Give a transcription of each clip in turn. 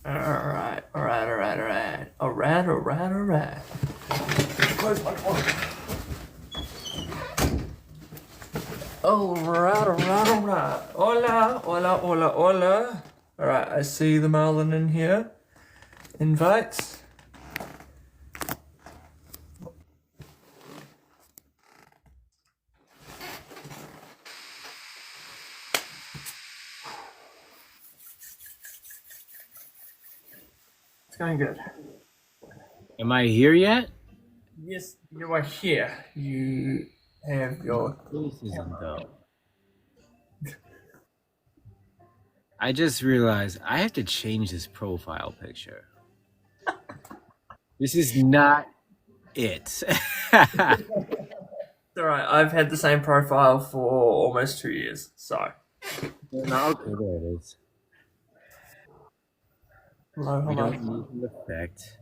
Alright, alright, alright, alright. Alright, alright, alright. Close my door. Alright, alright, alright. Hola, hola, hola, hola. Alright, I see the Marlon in here. Invites. It's going good. Am I here yet? Yes, you are here. You have your This isn't though. I just realized I have to change this profile picture. This is not it. Alright, I've had the same profile for almost 2 years, so. No, okay, there it is. Hello, We hello. don't need the effect.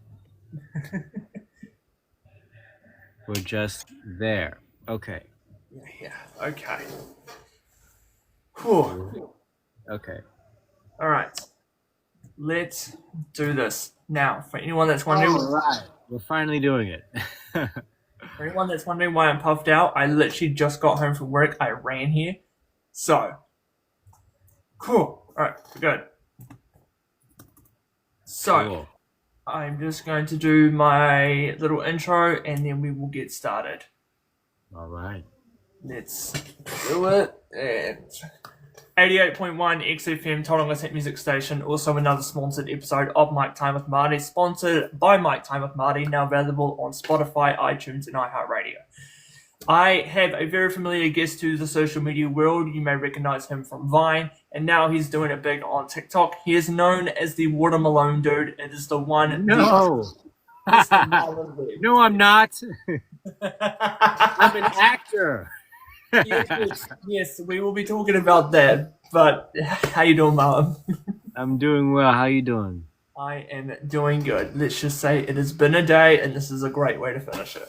We're just there. Okay. Yeah, okay. Whew. Okay. Alright. Let's do this. Now, for anyone that's wondering All right. We're finally doing it. for anyone that's wondering why I'm puffed out, I literally just got home from work. I ran here. So cool. Alright, good. So Cool. I'm just going to do my little intro and then we will get started. All right. Let's do it. And 88.1 XFM Tauranga Hit Music Station. Also another sponsored episode of Mic Time with Marty. Sponsored by Mic Time with Marty. Now available on Spotify, iTunes, and iHeartRadio. I have a very familiar guest to the social media world. You may recognize him from Vine, and now he's doing it big on TikTok. He is known as the Watermelon Dude. It is the one. No. No, I'm not. I'm an actor. yes, we will be talking about that. But how you doing, Marlon? I'm doing well. How you doing? I am doing good. Let's just say it has been a day, and this is a great way to finish it.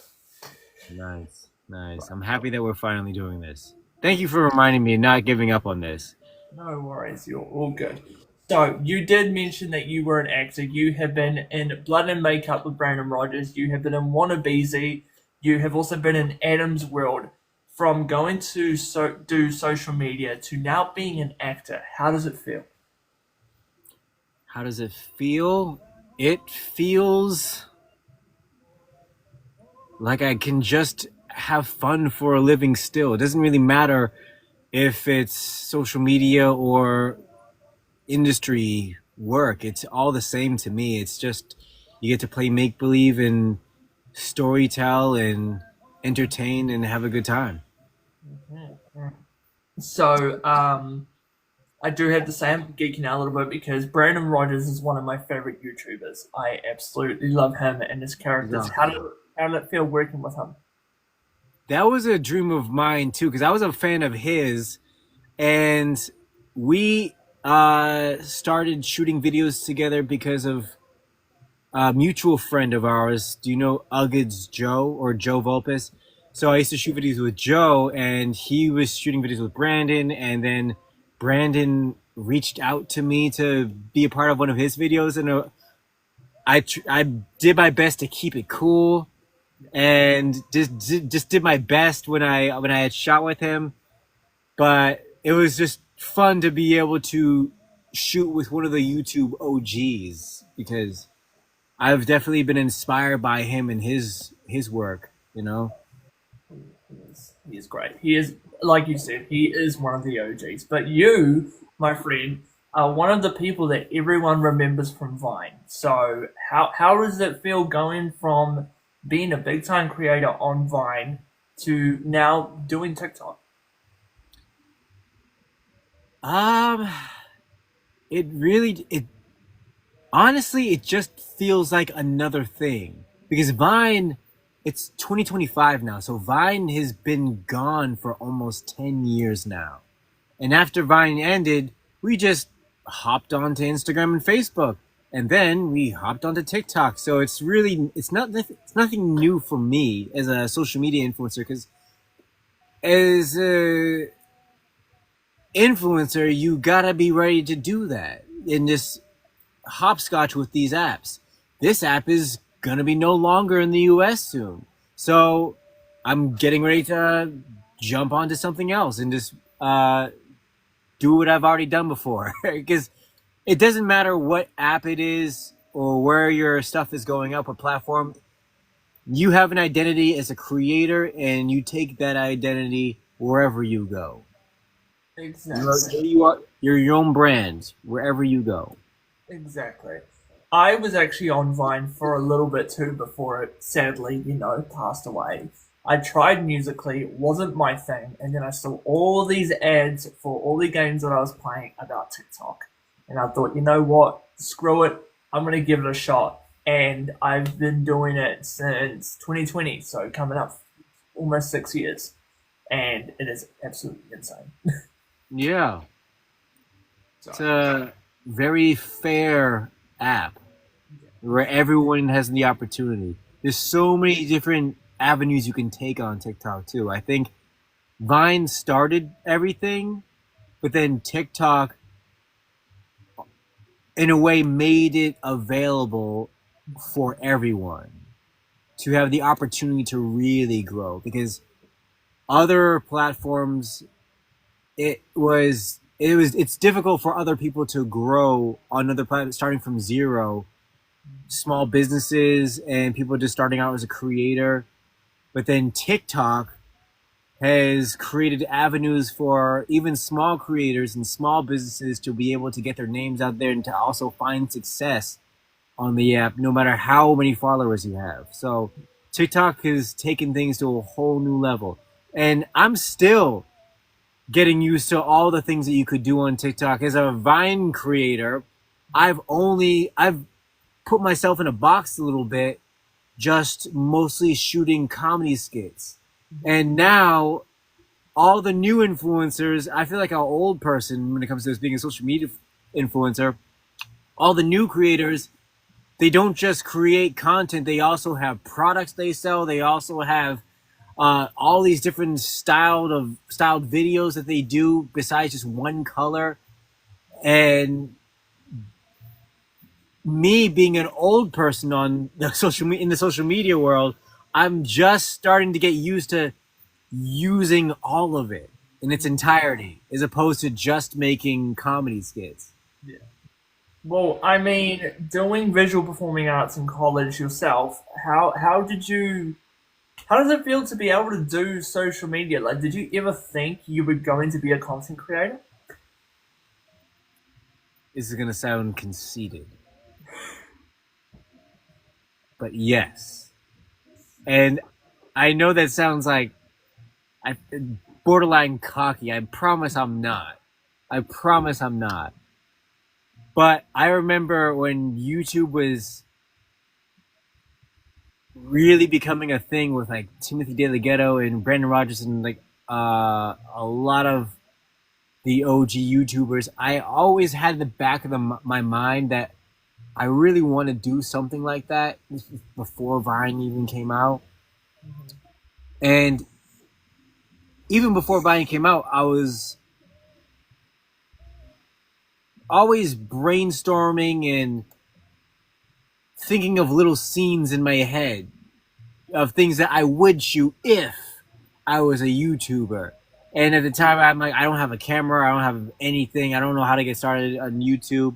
Nice. Nice. I'm happy that we're finally doing this. Thank you for reminding me and not giving up on this. No worries, you're all good. So, you did mention that you were an actor. You have been in Blood and Makeup with Brandon Rogers. You have been in Wannabeezy. You have also been in Adam's World. From going to do social media to now being an actor, how does it feel? How does it feel? It feels like I can just have fun for a living still. It doesn't really matter if it's social media or industry work. It's all the same to me. It's just you get to play make believe and story tell and entertain and have a good time. So, I do have to say I'm geeking out a little bit because Brandon Rogers is one of my favorite YouTubers. I absolutely love him and his characters. How did it feel working with him? That was a dream of mine too, because I was a fan of his, and we started shooting videos together because of a mutual friend of ours. Do you know Ugged's Joe or Joe Volpes? So I used to shoot videos with Joe, and he was shooting videos with Brandon, and then Brandon reached out to me to be a part of one of his videos, and I did my best to keep it cool, and just did my best when I had shot with him. But it was just fun to be able to shoot with one of the YouTube OGs because I've definitely been inspired by him and his work. You know. He is great. He is, like you said, he is one of the OGs. But you, my friend, are one of the people that everyone remembers from Vine. So how does it feel going from being a big time creator on Vine to now doing TikTok? Um, it honestly it just feels like another thing because Vine, it's 2025 now, so Vine has been gone for almost 10 years now. And after Vine ended, we just hopped onto Instagram and Facebook, and then we hopped onto TikTok. So it's nothing new for me as a social media influencer because as a influencer, you gotta be ready to do that and just hopscotch with these apps. This app is gonna be no longer in the US soon. So I'm getting ready to jump onto something else and just do what I've already done before. Because it doesn't matter what app it is or where your stuff is going up, what platform. You have an identity as a creator, and you take that identity wherever you go. Exactly. You're your own brand wherever you go. Exactly. I was actually on Vine for a little bit too before it sadly, passed away. I tried Musically, it wasn't my thing, and then I saw all these ads for all the games that I was playing about TikTok. And I thought, you know what? Screw it. I'm going to give it a shot. And I've been doing it since 2020, so coming up almost 6 years. And it is absolutely insane. Yeah. So, It's a very fair app where everyone has the opportunity. There's so many different avenues you can take on TikTok too. I think Vine started everything, but then TikTok in a way made it available for everyone to have the opportunity to really grow, because other platforms it's difficult for other people to grow on other platforms starting from zero, small businesses and people just starting out as a creator. But then TikTok has created avenues for even small creators and small businesses to be able to get their names out there and to also find success on the app, no matter how many followers you have. So TikTok has taken things to a whole new level. And I'm still getting used to all the things that you could do on TikTok. As a Vine creator, I've put myself in a box a little bit, just mostly shooting comedy skits. And now all the new influencers, I feel like an old person when it comes to this being a social media influencer. All the new creators, they don't just create content, they also have products they sell. They also have all these different styled videos that they do besides just one color. And me being an old person on the in the social media world, I'm just starting to get used to using all of it in its entirety, as opposed to just making comedy skits. yeah. Well, I mean, doing visual performing arts in college yourself, how does it feel to be able to do social media? Like, did you ever think you were going to be a content creator? This is gonna sound conceited, but yes. And I know that sounds like borderline cocky. I promise I'm not. I promise I'm not. But I remember when YouTube was really becoming a thing with like Timothy DeLaGhetto and Brandon Rogers and like a lot of the OG YouTubers. I always had in the back of my mind that I really want to do something like that. This was before Vine even came out. And even before Vine came out, I was always brainstorming and thinking of little scenes in my head of things that I would shoot if I was a YouTuber. And at the time, I'm like, I don't have a camera. I don't have anything. I don't know how to get started on YouTube.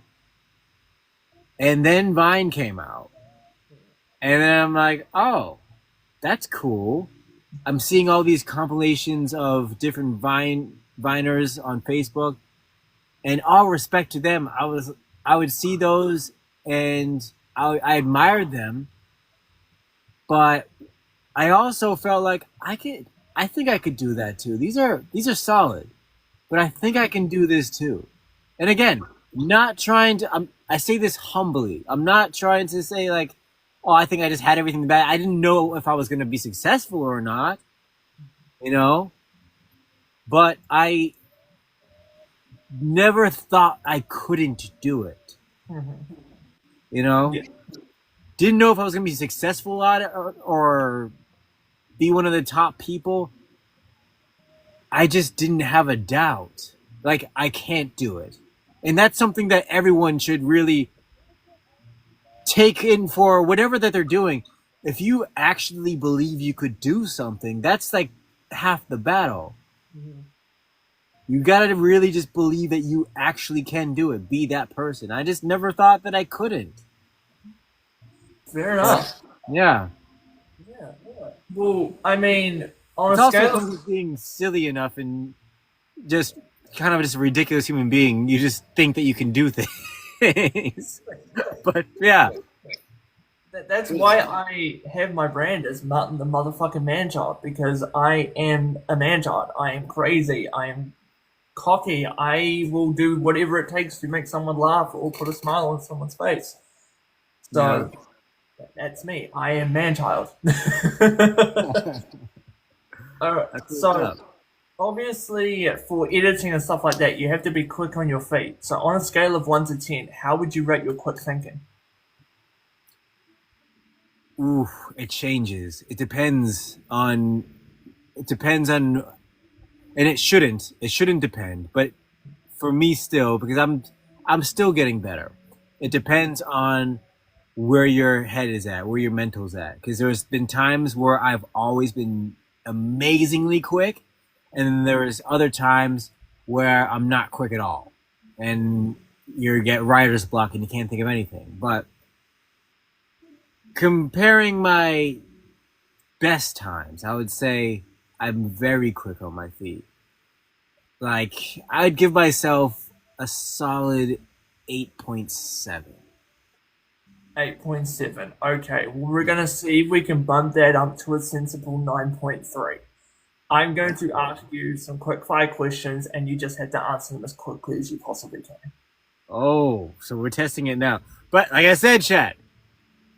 And then Vine came out. And then I'm like, oh, that's cool. I'm seeing all these compilations of different Viners on Facebook. And all respect to them, I would see those and I admired them. But I also felt like I think I could do that too. These are solid, but I think I can do this too. And again, not trying to. I say this humbly. I'm not trying to say like, oh, I think I just had everything bad. I didn't know if I was going to be successful or not, But I never thought I couldn't do it. Yeah. Didn't know if I was going to be successful at it or be one of the top people. I just didn't have a doubt. Like, I can't do it. And that's something that everyone should really taken for whatever that they're doing. If you actually believe you could do something, that's like half the battle. Mhm. You gotta really just believe that you actually can do it. Be that person. I just never thought that I couldn't. Fair enough. Yeah. Yeah. Well, I mean, on It's a also scale comes with being silly enough and just kind of just a ridiculous human being. You just think that you can do things. But yeah. that's why I have my brand as Martin the motherfucking Manchild, because I am a manchild. I am crazy. I am cocky. I will do whatever it takes to make someone laugh or put a smile on someone's face. So that's me. I am Manchild. Alright, That's what's so up. obviously for editing and stuff like that, you have to be quick on your feet. So on a scale of 1 to 10, how would you rate your quick thinking? Ooh, it changes. It depends on. It depends on, and it shouldn't. It shouldn't depend. But for me, still, because I'm still getting better. It depends on where your head is at, where your mental's at. Because there's been times where I've always been amazingly quick, and then there's other times where I'm not quick at all, and you get writer's block and you can't think of anything. But comparing my best times, I would say I'm very quick on my feet. Like I'd give myself a solid 8.7. 8.7. Okay, well, we're going to see if we can bump that up to a sensible 9.3. I'm going to ask you some quick fire questions, and you just have to answer them as quickly as you possibly can. Oh, so we're testing it now. But like I said, chat,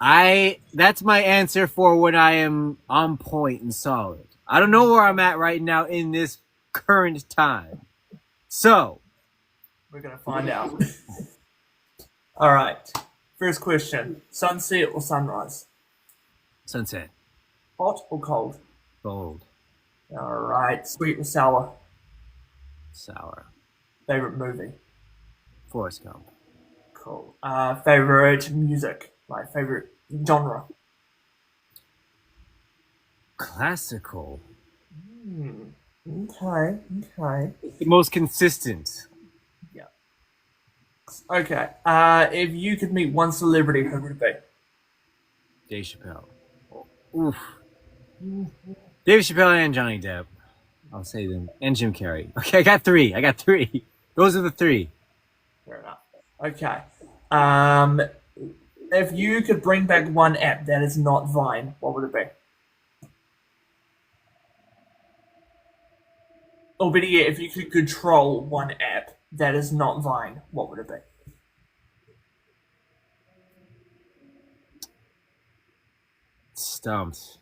that's my answer for when I am on point and solid. I don't know where I'm at right now in this current time. So, We're going to find out. All right. First question: sunset or sunrise? sunset, Hot or cold? gold, All right. Sweet or sour? sour, Favorite movie? Forrest Gump, Cool. Favorite music? Like favorite genre? classical. Okay. Okay. The most consistent. Yeah. Okay. If you could meet one celebrity, who would it be? Dave Chappelle. Oof. Dave Chappelle and Johnny Depp. I'll say them. And Jim Carrey. Okay, I got three. Those are the three. Fair enough. Okay. If you could bring back one app that is not Vine, what would it be? Or better yet, if you could control one app that is not Vine, what would it be? Stumped.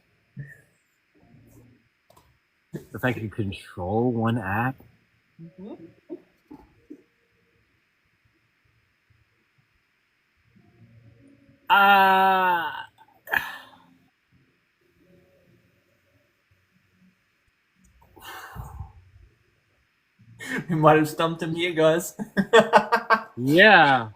If I could control one app. Uh We might have stumped him here, guys. yeah.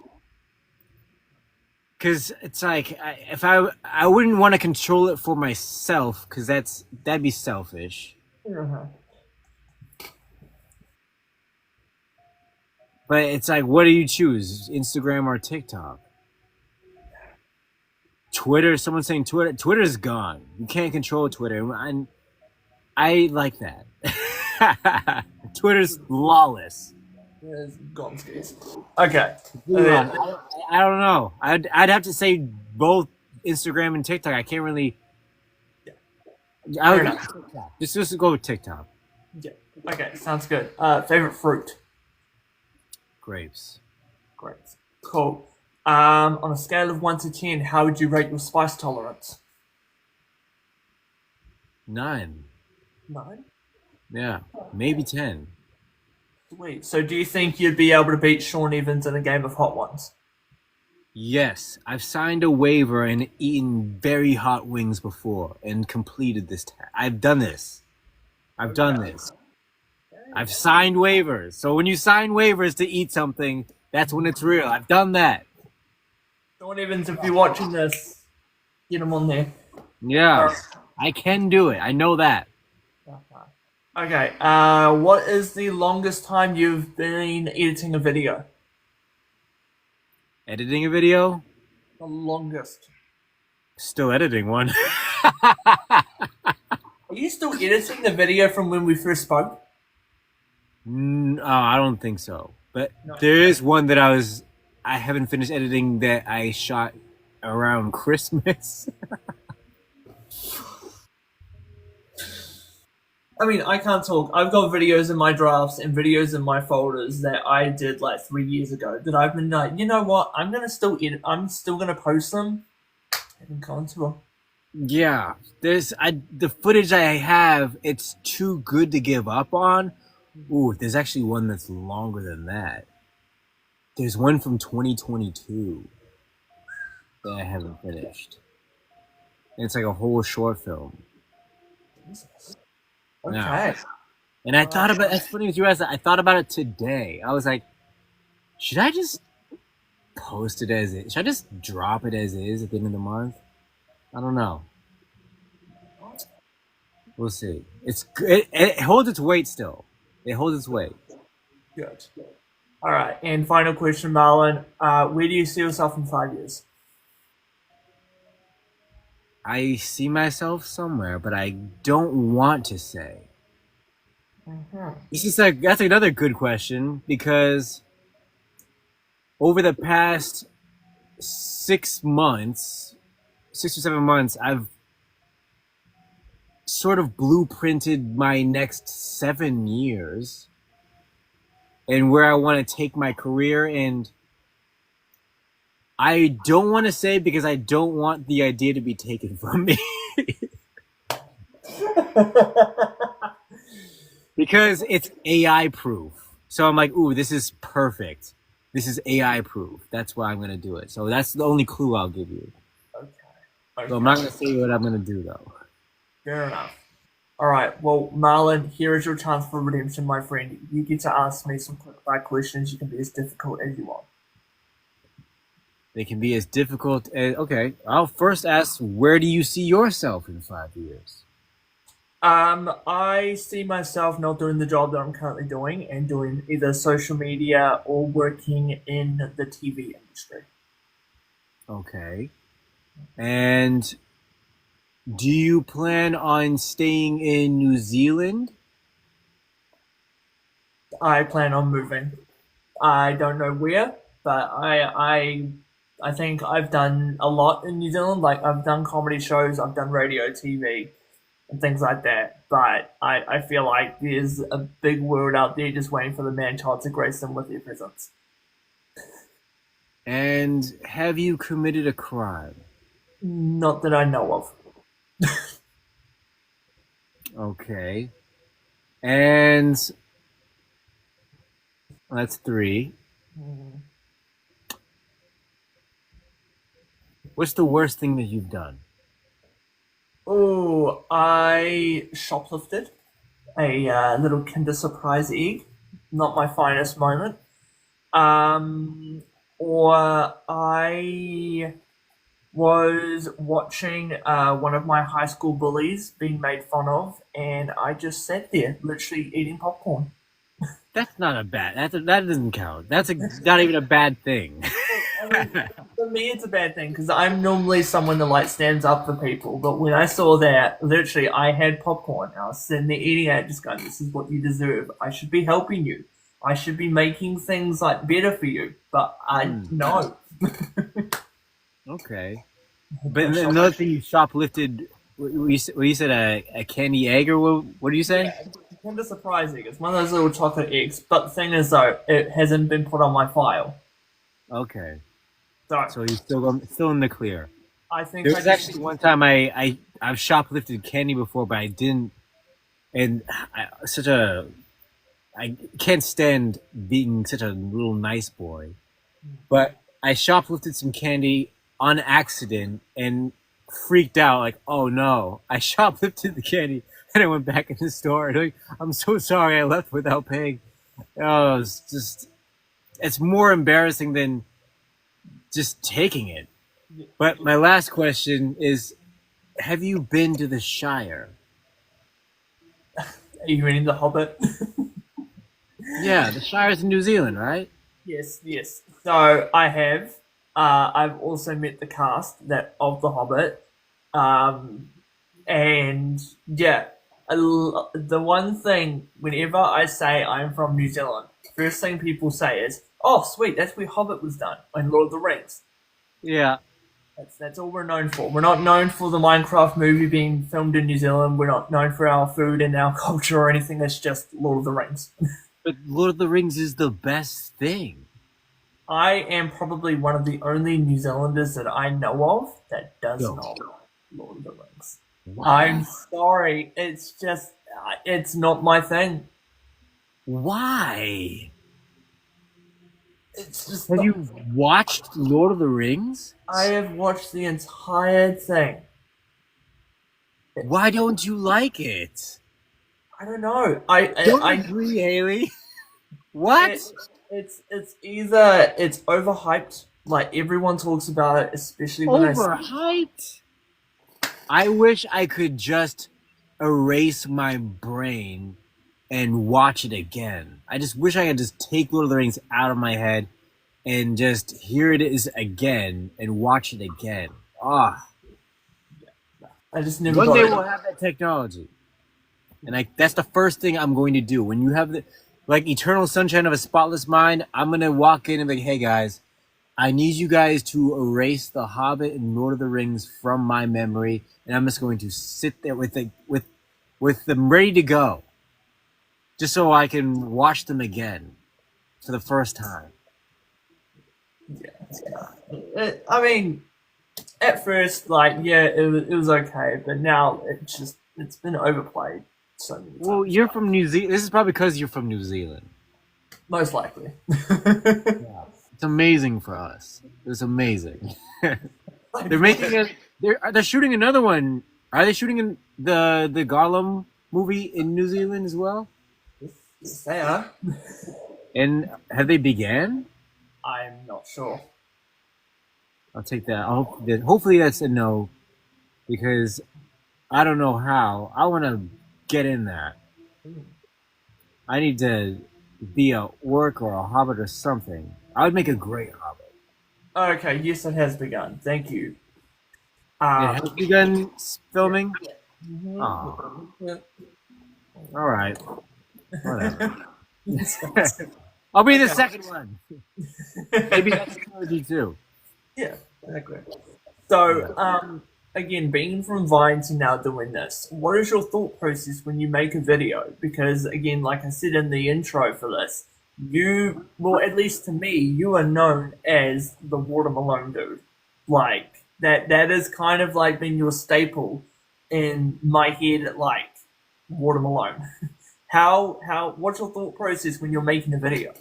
Because it's like if I wouldn't want to control it for myself because that'd be selfish. Uh-huh. But it's like, what do you choose, Instagram or TikTok? Twitter. Someone's saying Twitter. Twitter's gone. You can't control Twitter, and I like that. Twitter's lawless. There's Gonskis. Okay. I don't know. I'd have to say both Instagram and TikTok. I can't really. I Fair would enough. just go with TikTok. Yeah. Okay, sounds good. Favorite fruit? Grapes. Great. Cool. On a scale of 1 to 10, how would you rate your spice tolerance? 9. 9? Yeah, maybe 10. Sweet. So do you think you'd be able to beat Sean Evans in a game of Hot Ones? Yes, I've signed a waiver and eaten very hot wings before and completed this. I've done this. I've done this. I've signed waivers. So when you sign waivers to eat something, that's when it's real. I've done that. Sean Evans, if you're watching this, get him on there. Yeah, I can do it. I know that. Okay, what is the longest time you've been editing a video? Editing a video? The longest. Still editing one. Are you still editing the video from when we first spoke? No, I don't think so. But No. there is one that I haven't finished editing that I shot around Christmas. I mean, I can't talk. I've got videos in my drafts and videos in my folders that I did like 3 years ago that I've been like, you know what? I'm gonna still edit. I'm still gonna post them. I haven't gone to them. Yeah, the footage I have, it's too good to give up on. Ooh, there's actually one that's longer than that. There's one from 2022 that I haven't finished. And it's like a whole short film. Jesus. Okay. Yeah. And I thought about, that's funny as you asked that, I thought about it today. I was like, should I just post it as is? Should I just drop it as is at the end of the month? I don't know. We'll see. It holds its weight still. It holds its weight. Good. All right. And final question, Marlon. Where do you see yourself in 5 years? I see myself somewhere, but I don't want to say. This is that's another good question, because over the past 6 months, 6 or 7 months, I've sort of blueprinted my next 7 years and where I want to take my career. And I don't want to say because I don't want the idea to be taken from me. Because it's AI proof. So I'm like, ooh, this is perfect. This is AI proof. That's why I'm going to do it. So that's the only clue I'll give you. Okay. So I'm not going to say what I'm going to do, though. Fair enough. All right. Well, Marlon, here is your chance for redemption, my friend. You get to ask me some quick-fire questions. You can be as difficult as you want. They can be as difficult as... Okay, I'll first ask, where do you see yourself in 5 years? I see myself not doing the job that I'm currently doing and doing either social media or working in the TV industry. Okay. And do you plan on staying in New Zealand? I plan on moving. I don't know where, but I think I've done a lot in New Zealand. Like, I've done comedy shows, I've done radio, TV, and things like that. But I feel like there's a big world out there just waiting for the man-child to grace them with their presence. And have you committed a crime? Not that I know of. Okay. And that's 3. What's the worst thing that you've done? Oh, I shoplifted a little Kinder Surprise egg. Not my finest moment. Or I was watching one of my high school bullies being made fun of, and I just sat there, literally eating popcorn. That's not a bad... that doesn't count. That's not even a bad thing. I mean, for me, it's a bad thing because I'm normally someone that like stands up for people. But when I saw that, literally, I had popcorn. I was sitting there eating it, just going, "This is what you deserve. I should be helping you. I should be making things like better for you." But no. Okay. But another thing, you shoplifted. You said a candy egg, or what do you say? Yeah, Kinder Surprise egg. It's one of those little chocolate eggs. But the thing is, though, it hasn't been put on my file. Okay. So you're still in the clear. I think There was actually one time I've shoplifted candy before, but I didn't, and I can't stand being such a little nice boy. But I shoplifted some candy on accident and freaked out, like, oh no, I shoplifted the candy, and I went back in the store and like, I'm so sorry, I left without paying. Oh, it's more embarrassing than just taking it. But my last question is: have you been to the Shire? Are you reading The Hobbit? Yeah, the Shire's in New Zealand, right? Yes, yes. So I have. I've also met the cast that of The Hobbit, um, and yeah, the one thing whenever I say I'm from New Zealand, first thing people say is, "Oh, sweet, that's where Hobbit was done in Lord of the Rings." Yeah. That's all we're known for. We're not known for the Minecraft movie being filmed in New Zealand. We're not known for our food and our culture or anything. It's just Lord of the Rings. But Lord of the Rings is the best thing. I am probably one of the only New Zealanders that I know of that does Yo. not Lord of the Rings. Why? I'm sorry. It's just, it's not my thing. Why? It's just, Have you watched Lord of the Rings? I have watched the entire thing. Why don't you like it? I don't know. Don't I agree, Haley. What? it's either it's overhyped, like everyone talks about it, especially when Overhyped? I wish I could just erase my brain and watch it again. I just wish I could just take Lord of the Rings out of my head and just hear it is again and watch it again. Ah, I just never one got day it. we'll have that technology, and that's the first thing I'm going to do. When you have the like Eternal Sunshine of a Spotless Mind, I'm gonna walk in and be like, "Hey guys, I need you guys to erase The Hobbit and Lord of the Rings from my memory, and I'm just going to sit there with them ready to go, just so I can watch them again for the first time." I mean, at first, like, yeah, it was okay, but now it's been overplayed so many times. Well, you're from New Zealand. This is probably because you're from New Zealand. Most likely. Yeah. It's amazing for us. It's amazing. They're making it. They're shooting another one. Are they shooting in the Gollum movie in New Zealand as well? Yes, they are. And have they began? I'm not sure. I'll take that. Hopefully that's a no, because I don't know how. I want to get in that. I need to be a orc or a hobbit or something. I would make a great hobbit. Okay, yes, it has begun. Thank you. It has begun filming. Oh, Yeah. all right. Whatever. I'll be the second one. Maybe that's trilogy too. Yeah, exactly. So, again, being from Vine to now doing this, what is your thought process when you make a video? Because, again, like I said in the intro for this, well, at least to me, you are known as the Watermelon dude. Like, that is kind of like been your staple in my head, like, Watermelon. What's your thought process when you're making a video?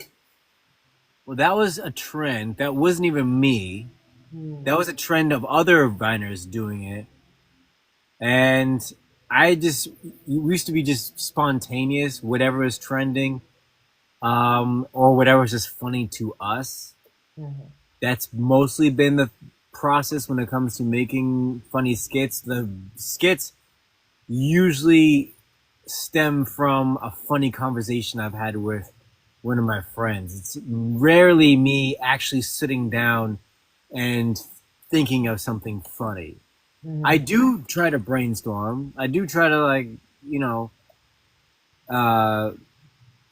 Well, that was a trend. That wasn't even me. That was a trend of other Viners doing it. And we used to be just spontaneous, whatever is trending, or whatever is just funny to us. That's mostly been the process when it comes to making funny skits. The skits usually stem from a funny conversation I've had with one of my friends. It's rarely me actually sitting down and thinking of something funny. I do try to brainstorm. I do try to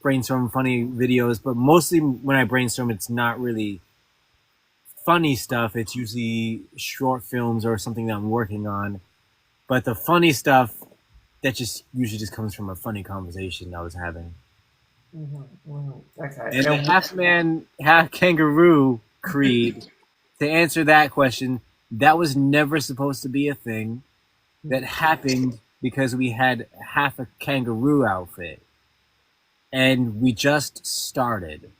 brainstorm funny videos, but mostly when I brainstorm, it's not really funny stuff. It's usually short films or something that I'm working on. But the funny stuff, that just usually just comes from a funny conversation I was having. Okay. And the half man, half kangaroo creed, to answer that question, that was never supposed to be a thing. That happened because we had half a kangaroo outfit. And we just started.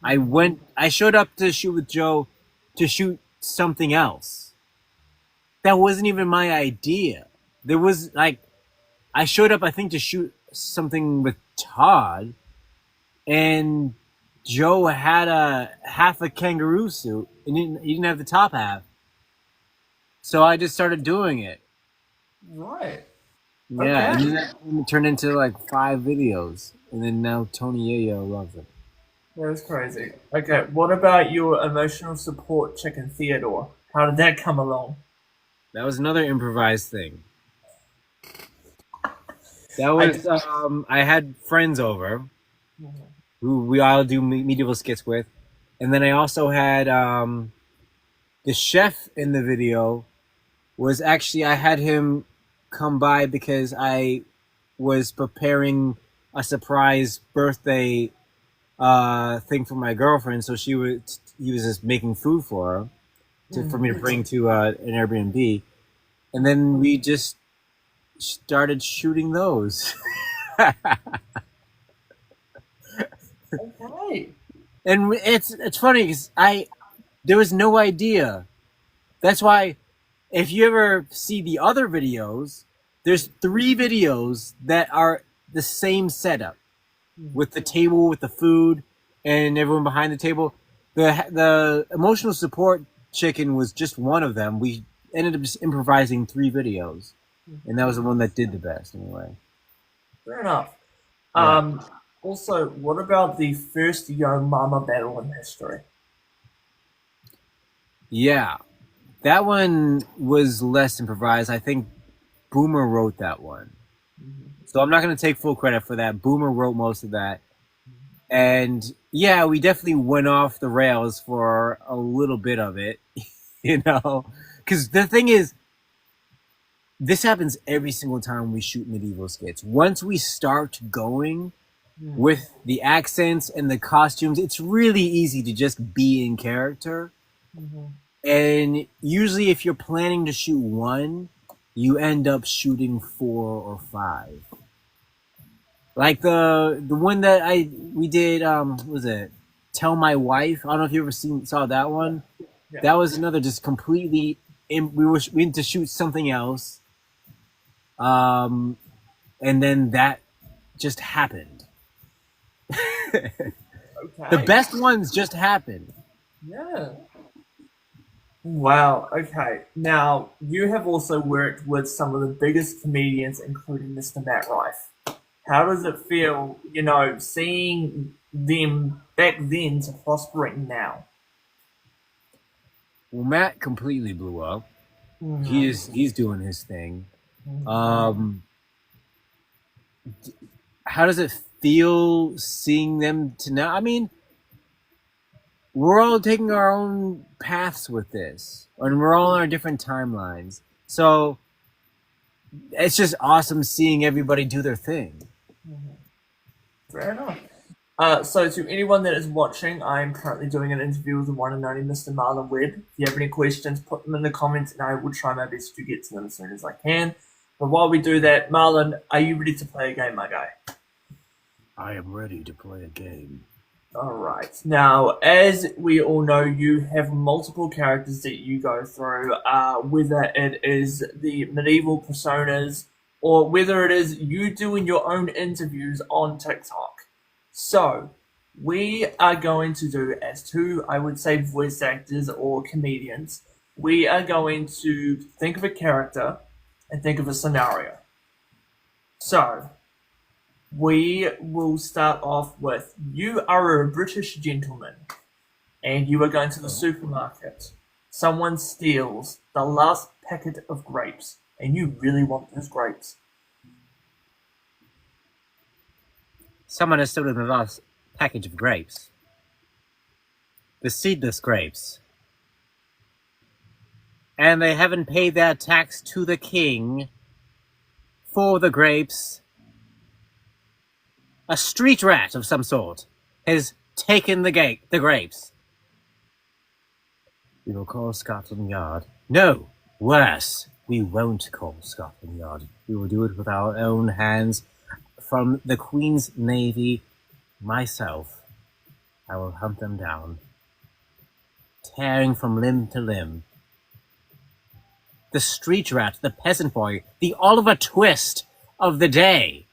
I showed up to shoot with Joe to shoot something else. That wasn't even my idea. There was I showed up, I think, to shoot something with Todd, and Joe had a half a kangaroo suit, and he didn't have the top half. So I just started doing it. Right. Yeah, Okay. and then it turned into like 5 videos, and then now Tony Yayo loves it. That's crazy. Okay, what about your emotional support chicken Theodore? How did that come along? That was another improvised thing. That I was did. I had friends over who we all do medieval skits with, and then I also had the chef in the video was actually I had him come by because I was preparing a surprise birthday thing for my girlfriend, so he was just making food for her for me to bring to an Airbnb, and then we just started shooting those. Okay. And it's funny because there was no idea. That's why if you ever see the other videos, there's 3 videos that are the same setup with the table, with the food, and everyone behind the table. The emotional support chicken was just one of them. We ended up just improvising 3 videos, and that was the one that did the best anyway. Fair enough. Yeah. Also, what about the first Yo Mama battle in history? Yeah. That one was less improvised. I think Boomer wrote that one. So I'm not going to take full credit for that. Boomer wrote most of that. And yeah, we definitely went off the rails for a little bit of it, you know? Because the thing is, this happens every single time we shoot medieval skits. Once we start going with the accents and the costumes, it's really easy to just be in character. And usually, if you're planning to shoot one, you end up shooting 4 or 5. Like the one that we did, what was it? Tell My Wife. I don't know if you ever saw that one. Yeah. That was another just completely. We went to shoot something else, and then that just happened. The Okay. best ones just happen. Yeah. Wow. Okay. Now, you have also worked with some of the biggest comedians, including Mr. Matt Rife. How does it feel, seeing them back then to prospering now? Well, Matt completely blew up. He's doing his thing. How does it feel seeing them to now? I mean, we're all taking our own paths with this, and we're all on our different timelines. So it's just awesome seeing everybody do their thing. Fair enough. So to anyone that is watching, I'm currently doing an interview with the one and only Mr. Marlon Webb. If you have any questions, put them in the comments and I will try my best to get to them as soon as I can. But while we do that, Marlon, are you ready to play a game, my guy? I am ready to play a game. Alright. Now, as we all know, you have multiple characters that you go through, whether it is the medieval personas or whether it is you doing your own interviews on TikTok. So, we are going to do, as 2, I would say, voice actors or comedians, we are going to think of a character and think of a scenario. So, we will start off with, you are a British gentleman and you are going to the supermarket. Someone steals the last packet of grapes and you really want those grapes. Someone has stolen the last package of grapes. The seedless grapes. And they haven't paid their tax to the king for the grapes. A street rat of some sort has taken the grapes. We will call Scotland Yard. No, worse. We won't call Scotland Yard. We will do it with our own hands. From the Queen's Navy, myself, I will hunt them down, tearing from limb to limb. The street rat, the peasant boy, the Oliver Twist of the day.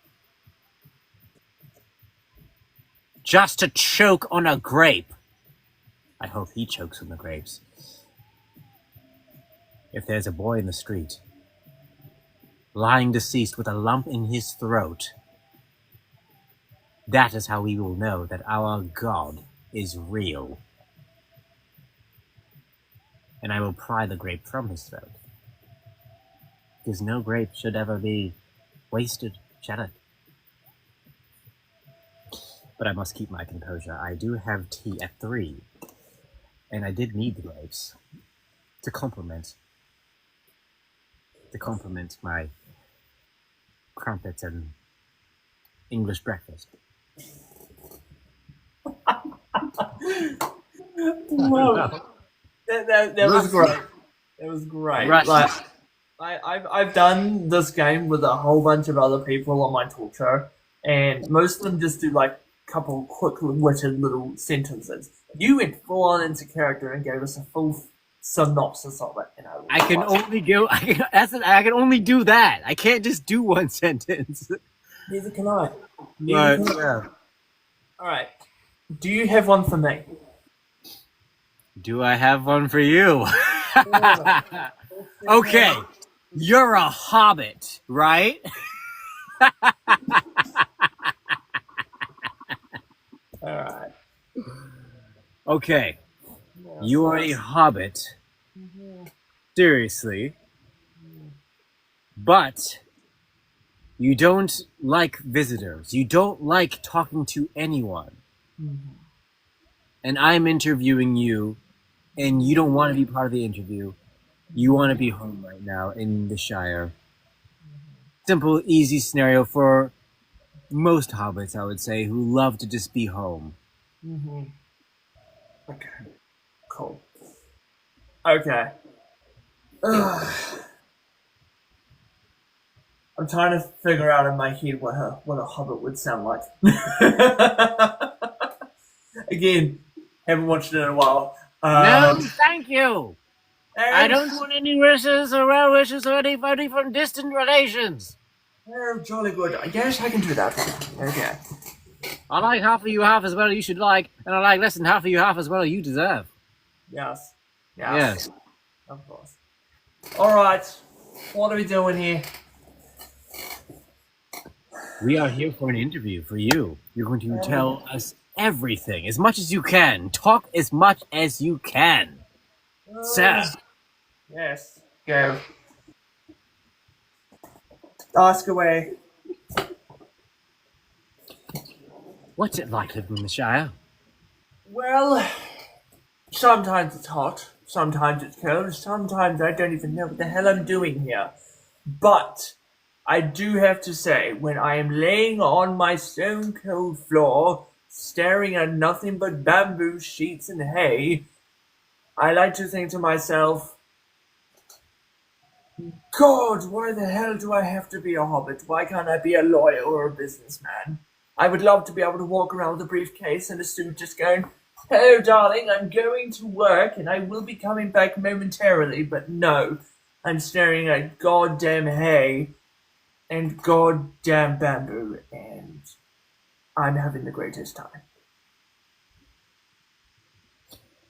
Just to choke on a grape. I hope he chokes on the grapes. If there's a boy in the street, lying deceased with a lump in his throat, that is how we will know that our God is real. And I will pry the grape from his throat. Because no grape should ever be wasted, shattered. But I must keep my composure. I do have tea at 3. And I did need the grapes to complement my crumpets and English breakfast. Wow. That was great. It was great. Rush. Like, I've done this game with a whole bunch of other people on my talk show, and most of them just do like a couple quick-witted little sentences. You went full on into character and gave us a full synopsis of it. You know, I can only do that. I can't just do one sentence. Neither can I. But, All right. Do you have one for me? do I have one for you? Okay. You're a hobbit, right? All right. Okay. You are a hobbit. Seriously. But you don't like visitors. You don't like talking to anyone. And I'm interviewing you, and you don't want to be part of the interview. You want to be home right now in the Shire. Simple, easy scenario for most hobbits, I would say, who love to just be home. Okay. Cool. Okay. I'm trying to figure out in my head what a hobbit would sound like. Again, haven't watched it in a while. No, thank you. And, I don't want any wishes or well wishes or anybody from distant relations. Oh, jolly good. Yes, I can do that. Okay. I like half of you half as well as you should like, and I like less than half of you half as well as you deserve. Yes. Yes. Of course. All right. What are we doing here? We are here for an interview for you. You're going to tell us everything, as much as you can. Talk as much as you can. Sir. Yes. Go. Ask away. What's it like living in the Shire? Well, sometimes it's hot, sometimes it's cold, sometimes I don't even know what the hell I'm doing here. But I do have to say, when I am laying on my stone cold floor, staring at nothing but bamboo sheets and hay, I like to think to myself, God, why the hell do I have to be a hobbit? Why can't I be a lawyer or a businessman? I would love to be able to walk around with a briefcase and a suit just going, hello, darling, I'm going to work and I will be coming back momentarily, but no, I'm staring at goddamn hay and goddamn bamboo, and I'm having the greatest time.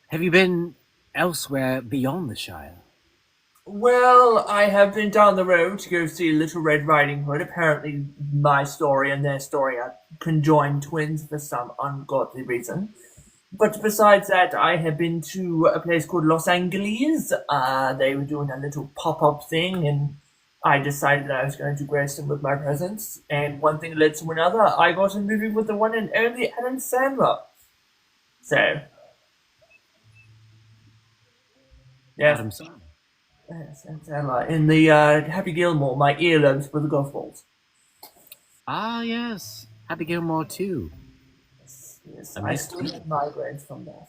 Have you been elsewhere beyond the Shire? Well, I have been down the road to go see Little Red Riding Hood. Apparently, my story and their story are conjoined twins for some ungodly reason. But besides that, I have been to a place called Los Angeles. They were doing a little pop-up thing, and I decided I was going to grace them with my presence. And one thing led to another. I got a movie with the one and only Adam Sandler. So, yes. Adam Sandler. Yes, Adam Sandler. In the Happy Gilmore, my earlobes were the golf balls. Ah, yes. Happy Gilmore too. Yes, I still have migraines from that.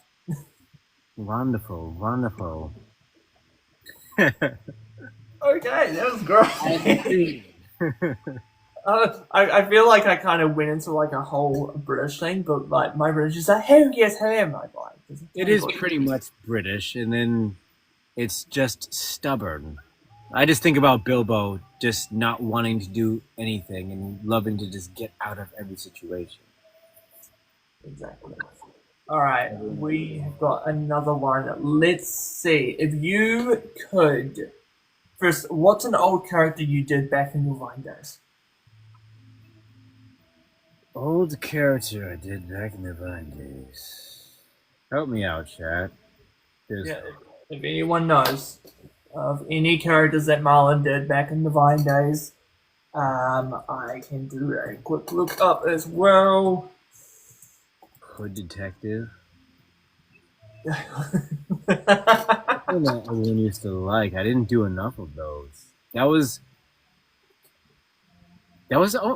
Wonderful, wonderful. Okay, that was great. I feel like I kind of went into like a whole British thing, but like my British is like, oh yes, hello, my boy. It is pretty much British, and then it's just stubborn. I just think about Bilbo just not wanting to do anything and loving to just get out of every situation. Exactly. All right, we have got another one. Let's see if you could First, what's an old character you did back in your Vine days? Old character I did back in the Vine days. Help me out, chat. Yeah, if anyone knows of any characters that Marlon did back in the Vine days, I can do a quick look up as well. Hood Detective. Yeah. That everyone used to like. I didn't do enough of those. That was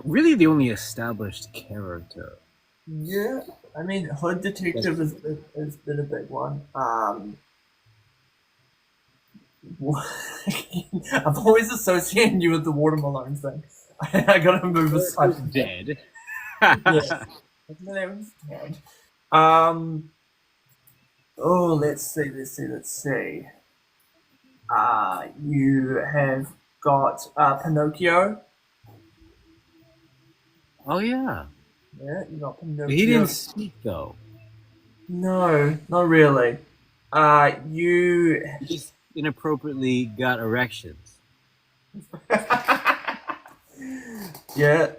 really the only established character. Yeah, I mean, Hood Detective has been a big one. I'm always associating you with the watermelon thing. I gotta move aside. Dead. Yes. Name's dead. Oh, let's see. You have got Pinocchio. Oh yeah. Yeah, you got Pinocchio. He didn't speak though. No, not really. You. He just inappropriately got erections. Yeah.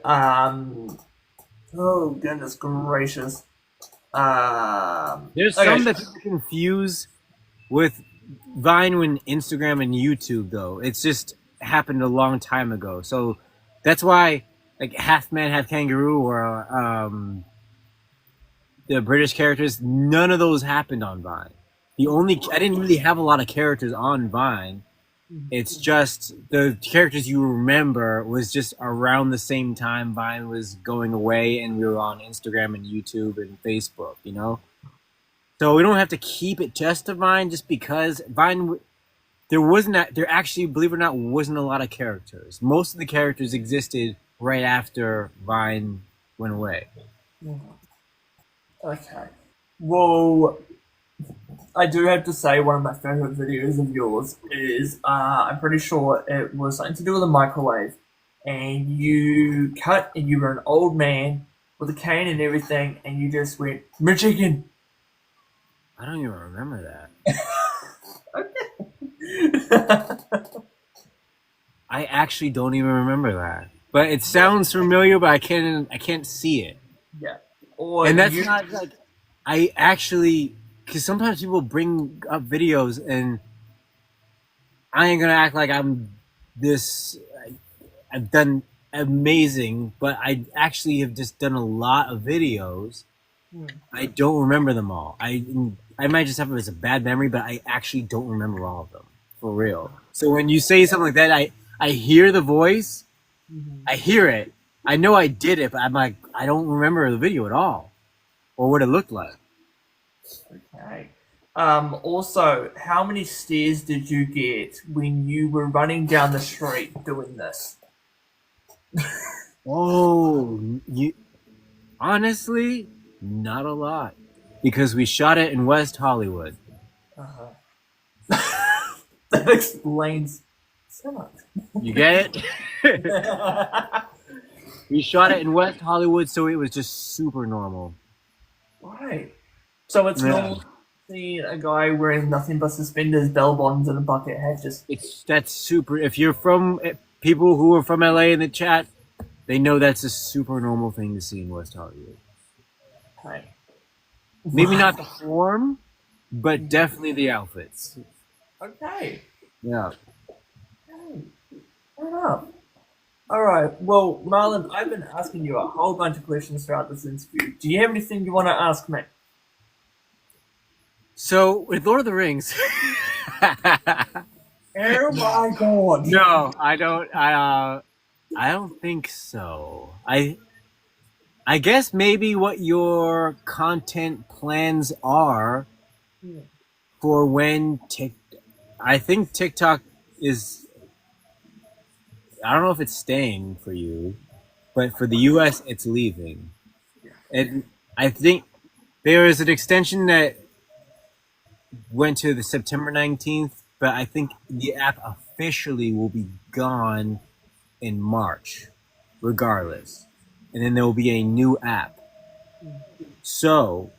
Oh goodness gracious. There's Okay. some that people confuse with Vine and Instagram and YouTube though. It's just happened a long time ago. So that's why like half man, half kangaroo or the British characters, none of those happened on Vine. I didn't really have a lot of characters on Vine. It's just the characters you remember was just around the same time Vine was going away and we were on Instagram and YouTube and Facebook, you know? So we don't have to keep it just to Vine just because Vine, there actually, believe it or not, wasn't a lot of characters. Most of the characters existed right after Vine went away. Okay. Well, I do have to say one of my favorite videos of yours is I'm pretty sure it was something to do with a microwave, and you cut and you were an old man with a cane and everything, and you just went McChicken. I don't even remember that. I actually don't even remember that. But it sounds familiar, but I can't see it. Yeah. Or And that's not like I actually, because sometimes people bring up videos and I ain't gonna act like I've done amazing, but I actually have just done a lot of videos. I don't remember them all. I might just have it as a bad memory, but I actually don't remember all of them for real. So when you say something like that, I hear the voice, I hear it, I know I did it, but I'm like I don't remember the video at all or what it looked like. Okay. Also, how many stares did you get when you were running down the street doing this? Oh, honestly, not a lot, because we shot it in West Hollywood. That explains so much. You get it? We shot it in West Hollywood, so it was just super normal. Right. So it's normal to see a guy wearing nothing but suspenders, bell bottoms, and a bucket hat. That's super. If you're from people who are from LA in the chat, they know that's a super normal thing to see in West Hollywood. Okay. Maybe not the form, but definitely the outfits. Okay. Yeah. Okay. Fair enough. All right. Well, Marlon, I've been asking you a whole bunch of questions throughout this interview. Do you have anything you want to ask me? So with Lord of the Rings. Oh my god. No, I don't. I don't think so. I guess maybe what your content plans are for when I think TikTok is. I don't know if it's staying for you, but for the US, it's leaving. And I think there is an extension that went to the September 19th, but I think the app officially will be gone in March, regardless. And then there will be a new app. So,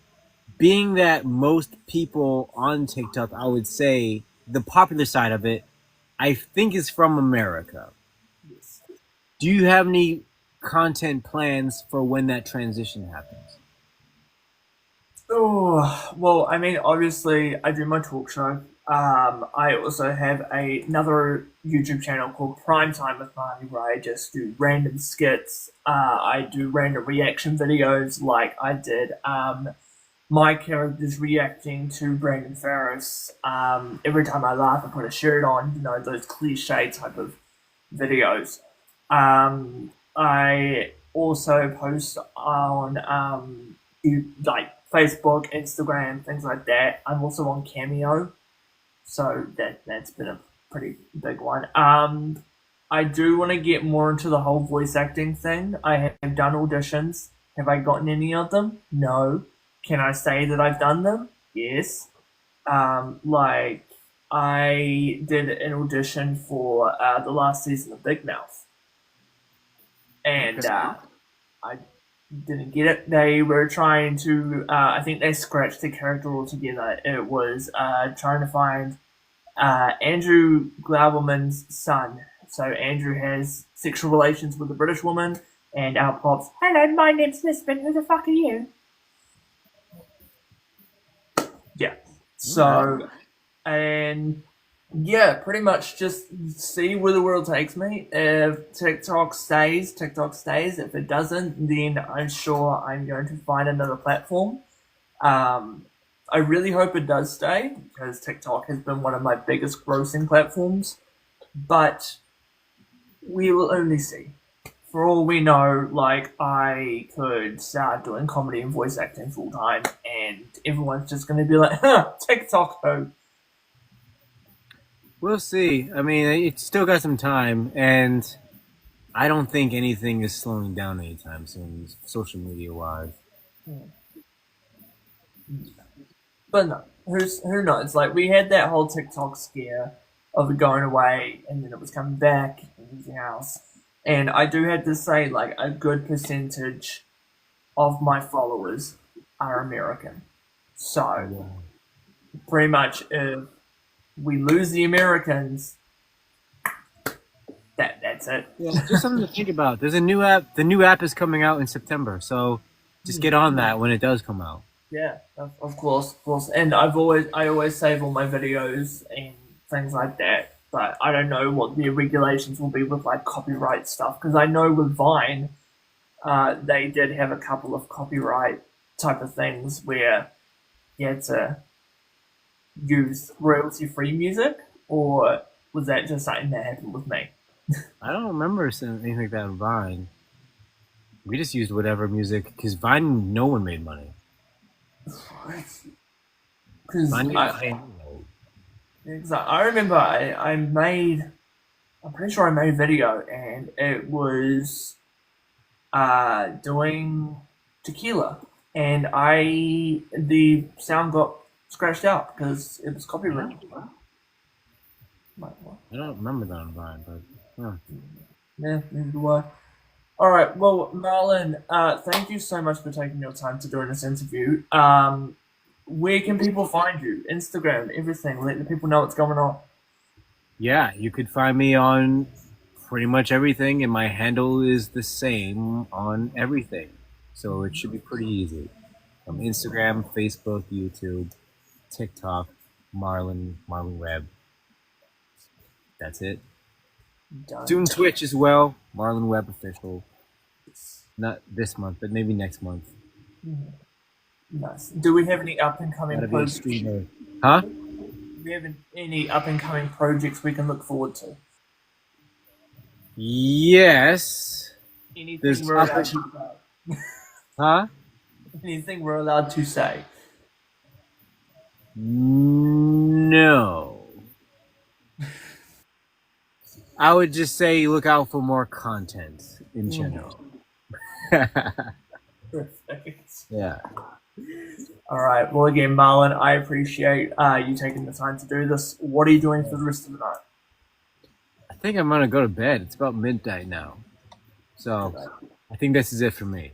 being that most people on TikTok, I would say the popular side of it I think is from America. Yes. Do you have any content plans for when that transition happens? Oh, well, I mean, obviously, I do my talk show. I also have another YouTube channel called Prime Time with Marty, where I just do random skits. I do random reaction videos, like I did my character's reacting to Brandon Ferris. Every time I laugh, I put a shirt on, those cliche type of videos. I also post on like Facebook, Instagram, things like that. I'm also on Cameo, so that's been a pretty big one. I do want to get more into the whole voice acting thing. I have done auditions. Have I gotten any of them? No. Can I say that I've done them? Yes. Like I did an audition for the last season of Big Mouth, and Okay. I didn't get it. They were trying to. I think they scratched the character altogether. It was trying to find Andrew Glauberman's son. So Andrew has sexual relations with a British woman, and our pops. Hello, my name's Lisbon. Who the fuck are you? Yeah. So, and yeah, pretty much just see where the world takes me. If TikTok stays, TikTok stays. If it doesn't, then I'm sure I'm going to find another platform. I really hope it does stay because TikTok has been one of my biggest grossing platforms. But we will only see. For all we know, like I could start doing comedy and voice acting full time, and everyone's just going to be like, "Huh, TikTok ho." We'll see. I mean, it's still got some time, and I don't think anything is slowing down anytime soon, social media wise. But no, who knows? Like we had that whole TikTok scare of it going away, and then it was coming back and everything else. And I do have to say, like a good percentage of my followers are American. So pretty much, if we lose the Americans, that's it. Yeah, just something to think about. There's a new app. The new app is coming out in September, so just get on that when it does come out. Yeah, of course. And I always save all my videos and things like that. But I don't know what the regulations will be with like copyright stuff because I know with Vine, they did have a couple of copyright type of things where you had to use royalty-free music, or was that just something that happened with me? I don't remember seeing anything like that on Vine. We just used whatever music because Vine, no one made money. Because Vine didn't I, pay anyone. I remember I'm pretty sure I made a video and it was doing tequila, and the sound got scratched out because it was copyrighted. Like, what? I don't remember that on Vine, but Yeah, neither do I. All right, well, Marlon, thank you so much for taking your time to doing this interview. Where can people find you? Instagram, everything. Let the people know what's going on. yeah, you could find me on pretty much everything, and my handle is the same on everything, so it should be pretty easy. Instagram, Facebook, YouTube, TikTok, Marlon Webb. That's it. Done. Soon Twitch as well, Marlon Webb official. Not this month, but maybe next month. Nice. Do we have any up and coming Gotta be a projects? streamer. Huh? Do we have any up and coming projects we can look forward to? Yes. Anything There's we're allowed to say? Huh? Anything we're allowed to say? No. I would just say look out for more content in general. Perfect. Yeah. All right. Well, again, Marlon, I appreciate you taking the time to do this. What are you doing for the rest of the night? I think I'm gonna go to bed. It's about midnight now. So I think this is it for me.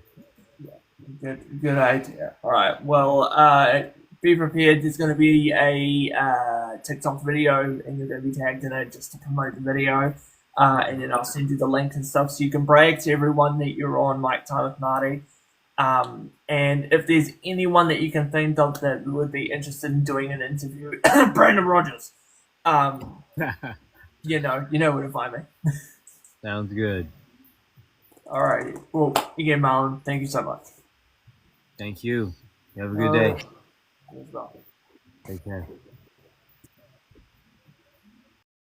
Good idea. All right. Well, be prepared. There's going to be a TikTok video, and you're going to be tagged in it just to promote the video. And then I'll send you the link and stuff so you can brag to everyone that you're on Mic Time with Marty. And if there's anyone that you can think of that would be interested in doing an interview, Brandon Rogers, you know where to find me. Sounds good. All right. Well, again, Marlon, thank you so much. Thank you. You have a good day. You as well. Take care.